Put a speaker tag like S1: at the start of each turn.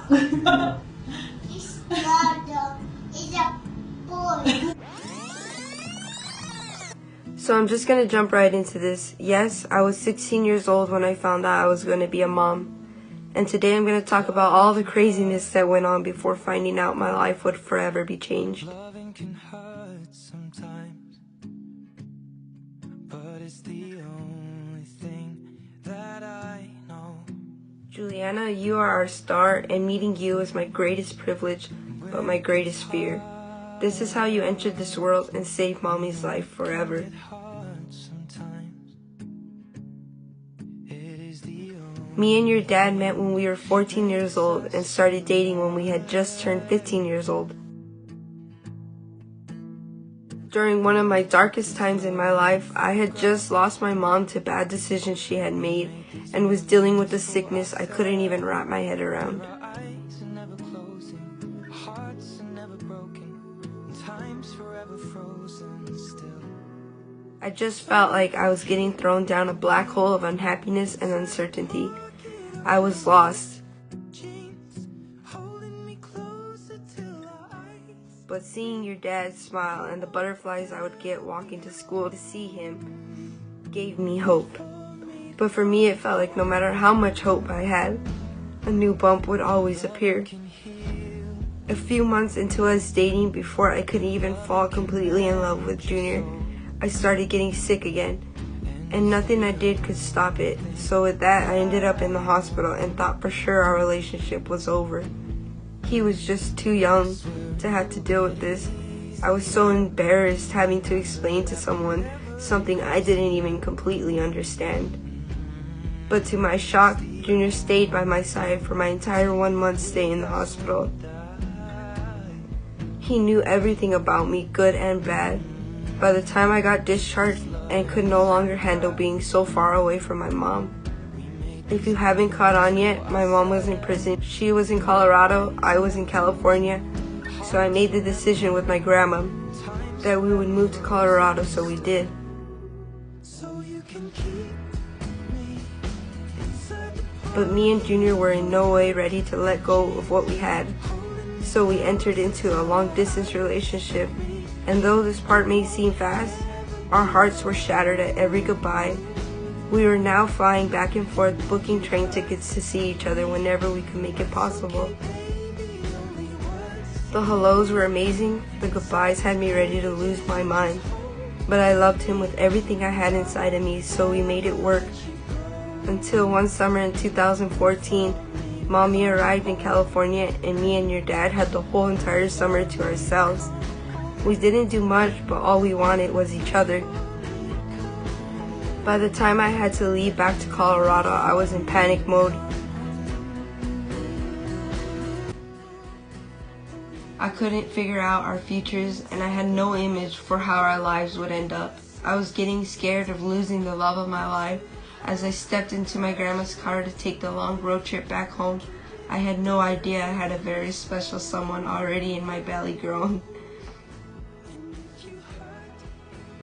S1: It's not it's a boy.
S2: So I'm just gonna jump right into this. Yes, I was 16 years old when I found out I was gonna be a mom. And today I'm gonna talk about all the craziness that went on before finding out my life would forever be changed.
S3: Loving can hurt sometimes, but it's the only thing that I know.
S2: Juliana, you are our star, and meeting you is my greatest privilege, but my greatest fear. This is how you entered this world and saved Mommy's life forever. Me and your dad met when we were 14 years old and started dating when we had just turned 15 years old. During one of my darkest times in my life, I had just lost my mom to bad decisions she had made and was dealing with a sickness I couldn't even wrap my head around. I just felt like I was getting thrown down a black hole of unhappiness and uncertainty. I was lost. But seeing your dad smile and the butterflies I would get walking to school to see him gave me hope. But for me, it felt like no matter how much hope I had, a new bump would always appear. A few months into us dating, before I could even fall completely in love with Junior, I started getting sick again, and nothing I did could stop it. So with that, I ended up in the hospital and thought for sure our relationship was over. He was just too young to have to deal with this. I was so embarrassed having to explain to someone something I didn't even completely understand. But to my shock, Junior stayed by my side for my entire 1 month stay in the hospital. He knew everything about me, good and bad. By the time I got discharged and could no longer handle being so far away from my mom. If you haven't caught on yet, my mom was in prison. She was in Colorado, I was in California. So I made the decision with my grandma that we would move to Colorado, so we did. But me and Junior were in no way ready to let go of what we had. So we entered into a long-distance relationship. And though this part may seem fast, our hearts were shattered at every goodbye. We were now flying back and forth, booking train tickets to see each other whenever we could make it possible. The hellos were amazing, the goodbyes had me ready to lose my mind. But I loved him with everything I had inside of me, so we made it work. Until one summer in 2014, Mommy arrived in California and me and your dad had the whole entire summer to ourselves. We didn't do much, but all we wanted was each other. By the time I had to leave back to Colorado, I was in panic mode. I couldn't figure out our futures, and I had no image for how our lives would end up. I was getting scared of losing the love of my life. As I stepped into my grandma's car to take the long road trip back home, I had no idea I had a very special someone already in my belly growing.